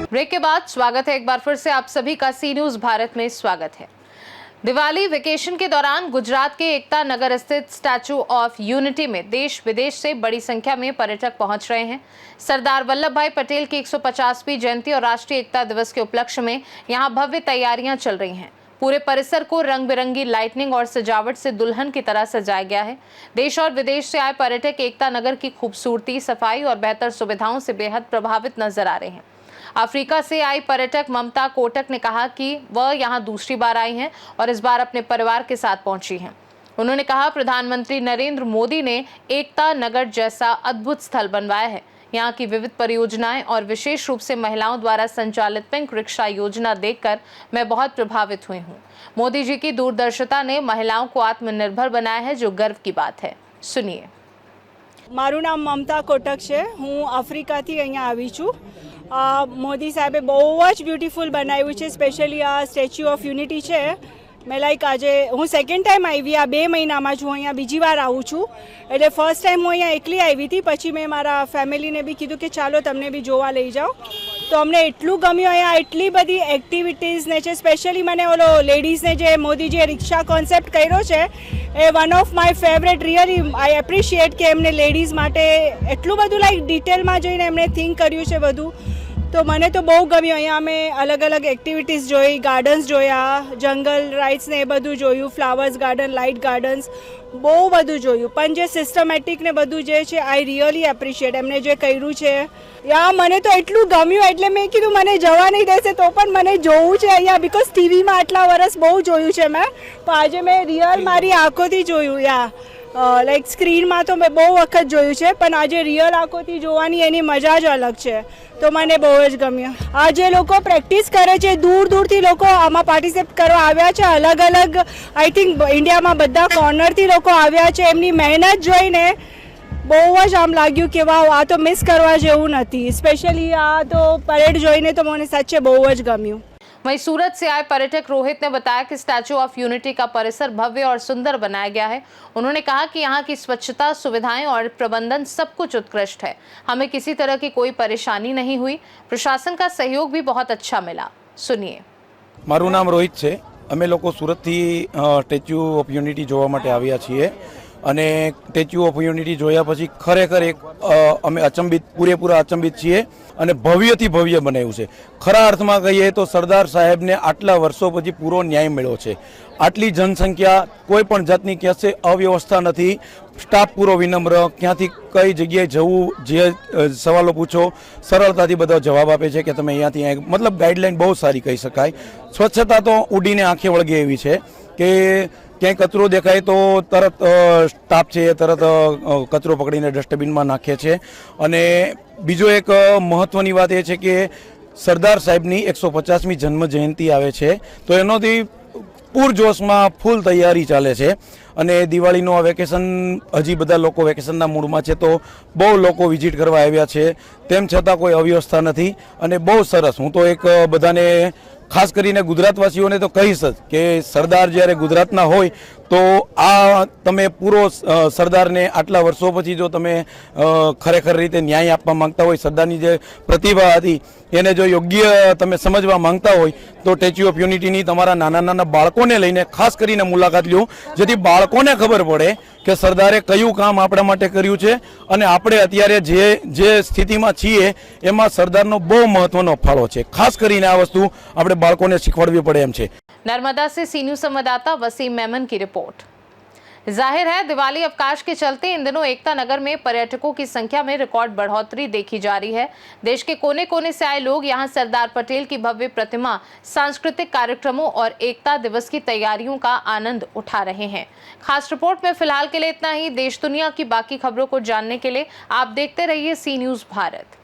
Break के बाद स्वागत है एक बार फिर से आप सभी का सी न्यूज भारत में स्वागत है। दिवाली वेकेशन के दौरान गुजरात के एकता नगर स्थित स्टैचू ऑफ यूनिटी में देश विदेश से बड़ी संख्या में पर्यटक पहुंच रहे हैं। सरदार वल्लभ भाई पटेल की 150वीं जयंती और राष्ट्रीय एकता दिवस के उपलक्ष्य में यहां भव्य तैयारियां चल रही हैं। पूरे परिसर को रंग बिरंगी लाइटनिंग और सजावट से दुल्हन की तरह सजाया गया है। देश और विदेश से आए पर्यटक एकता नगर की खूबसूरती, सफाई और बेहतर सुविधाओं से बेहद प्रभावित नजर आ रहे हैं। अफ्रीका से आई पर्यटक ममता कोटक ने कहा कि वह यहां दूसरी बार आई हैं और इस बार अपने परिवार के साथ पहुंची हैं। उन्होंने कहा, प्रधानमंत्री नरेंद्र मोदी ने एकता नगर जैसा अद्भुत स्थल बनवाया है। यहां की विविध परियोजनाएं और विशेष रूप से महिलाओं द्वारा संचालित पिंक रिक्शा योजना देखकर मैं बहुत प्रभावित हुई हूं। मोदी जी की दूरदर्शिता ने महिलाओं को आत्मनिर्भर बनाया है, जो गर्व की बात है। सुनिए। मारू नाम ममता कोटक है। हूँ आफ्रिकाથી અહીંયા આવી છું। મોદી સાહેબે બહુ જ બ્યુટીફુલ બનાવ્યું છે। સ્પેશિયલી આ સ્ટેચ્યુ ઓફ યુનિટી છે। મેં લાઈક આજે હું સેકન્ડ ટાઈમ આવી, આ 2 મહિનામાં છું અહીંયા બીજી વાર આવું છું। એટલે ફર્સ્ટ ટાઈમ હું અહીંયા એકલી આવી હતી, પછી મેં મારા ફેમિલીને બી કીધું કે ચાલો તમને બી જોવા લઈ જાઓ। તો અમને એટલું ગમ્યું, અહીંયા એટલી બધી એક્ટિવિટીઝ ને છે। સ્પેશિયલી મને ઓલો લેડીઝને જે મોદીજીએ રિક્ષા કોન્સેપ્ટ કર્યો છે એ one of my favourite. Really I appreciate કે એમને લેડીઝ માટે એટલું બધું લાઈક ડિટેલમાં જઈને એમણે થિંક કર્યું છે બધું। તો મને તો બહુ ગમ્યું। અહીંયા અમે અલગ અલગ એક્ટિવિટીઝ જોઈ, ગાર્ડન્સ જોયા, જંગલ રાઇડ્સ ને એ બધું જોયું, ફ્લાવર્સ ગાર્ડન, લાઇટ ગાર્ડન્સ, બહુ બધું જોયું। પણ જે સિસ્ટમેટિક ને બધું જે છે આઈ રિયલી એપ્રિશિએટ એમને જે કર્યું છે। યા મને તો એટલું ગમ્યું, એટલે મેં કીધું મને જવા નહીં દેશે તો પણ મને જોવું છે અહીંયા, બિકોઝ ટીવીમાં આટલા વર્ષ બહુ જોયું છે મેં, પણ આજે મેં રિયલ મારી આંખોથી જોયું। યા લાઈક સ્ક્રીનમાં તો મેં બહુ વખત જોયું છે, પણ આજે રિયલ આંખોથી જોવાની એની મજા જ અલગ છે। તો મને બહુ જ ગમ્યું। આ જે લોકો પ્રેક્ટિસ કરે છે, દૂર દૂરથી લોકો આમાં પાર્ટિસિપેટ કરવા આવ્યા છે। અલગ અલગ આઈ થિંક ઇન્ડિયામાં બધા કોર્નરથી લોકો આવ્યા છે। એમની મહેનત જોઈને બહુ જ આમ લાગ્યું કે વાવ, આ તો મિસ કરવા જેવું નથી। સ્પેશિયલી આ તો પરેડ જોઈને તો મને સાચે બહુ જ ગમ્યું। वहीं सूरत से आए पर्यटक रोहित ने बताया कि स्टैचू ऑफ यूनिटी का परिसर भव्य और सुंदर बनाया गया है। उन्होंने कहा कि यहाँ की स्वच्छता, सुविधाएं और प्रबंधन सब कुछ उत्कृष्ट है। हमें किसी तरह की कोई परेशानी नहीं हुई। प्रशासन का सहयोग भी बहुत अच्छा मिला। सुनिए। मारू नाम रोहित है। अमे लोग सूरत थी स्टेच्यू ऑफ यूनिटी जोवा माटे आव्या छीए અને સ્ટેચ્યુ ઓફ યુનિટી જોયા પછી ખરેખર એક અમે અચંબિત, પૂરેપૂરા અચંબિત છીએ અને ભવ્યથી ભવ્ય બનાવ્યું છે। ખરા અર્થમાં કહીએ તો સરદાર સાહેબને આટલા વર્ષો પછી પૂરો ન્યાય મળ્યો છે। આટલી જનસંખ્યા, કોઈ પણ જાતની ક્યાંય અવ્યવસ્થા નથી, સ્ટાફ પૂરો વિનમ્ર, ક્યાંથી કઈ જગ્યાએ જવું, જે સવાલો પૂછો સરળતાથી બધા જવાબ આપે છે કે તમે અહીંયાથી અહીં, મતલબ ગાઈડલાઈન બહુ સારી કહી શકાય। સ્વચ્છતા તો ઉડીને આંખે વળગે એવી છે કે ક્યાંય કચરો દેખાય તો તરત સ્ટાફ છે તરત કચરો પકડીને ડસ્ટબિનમાં નાખે છે। અને બીજો એક મહત્ત્વની વાત એ છે કે સરદાર સાહેબની 150મી જન્મ જયંતિ આવે છે, તો એનોથી પૂરજોશમાં ફૂલ તૈયારી ચાલે છે। અને દિવાળીનું આ વેકેશન, હજી બધા લોકો વેકેશનના મૂડમાં છે, તો બહુ લોકો વિઝિટ કરવા આવ્યા છે। તેમ છતાં કોઈ અવ્યવસ્થા નથી અને બહુ સરસ। હું તો એક બધાને, ખાસ કરીને ગુજરાતવાસીઓને તો કહીશ જ કે સરદાર જ્યારે ગુજરાતના હોય તો આ તમે પૂરો સરદારને આટલા વર્ષો પછી જો તમે ખરેખર રીતે ન્યાય આપવા માંગતા હોય, સરદારની જે પ્રતિભા હતી એને જો યોગ્ય તમે સમજવા માંગતા હોય તો સ્ટેચ્યુ ઓફ યુનિટીની તમારા નાના નાના બાળકોને લઈને ખાસ કરીને મુલાકાત લ્યો, જેથી બાળકોને ખબર પડે કે સરદારે કયું કામ આપણા માટે કર્યું છે અને આપણે અત્યારે જે સ્થિતિમાં છીએ એમાં સરદારનો બહુ મહત્વનો ફાળો છે। ખાસ કરીને આ વસ્તુ આપણે બાળકોને શીખવાડવી પડે એમ છે। नर्मदा से सी न्यूज संवाददाता वसीम मेमन की रिपोर्ट। जाहिर है, दिवाली अवकाश के चलते इन दिनों एकता नगर में पर्यटकों की संख्या में रिकॉर्ड बढ़ोतरी देखी जा रही है। देश के कोने कोने से आए लोग यहां सरदार पटेल की भव्य प्रतिमा, सांस्कृतिक कार्यक्रमों और एकता दिवस की तैयारियों का आनंद उठा रहे हैं। खास रिपोर्ट में फिलहाल के लिए इतना ही। देश दुनिया की बाकी खबरों को जानने के लिए आप देखते रहिए सी न्यूज भारत।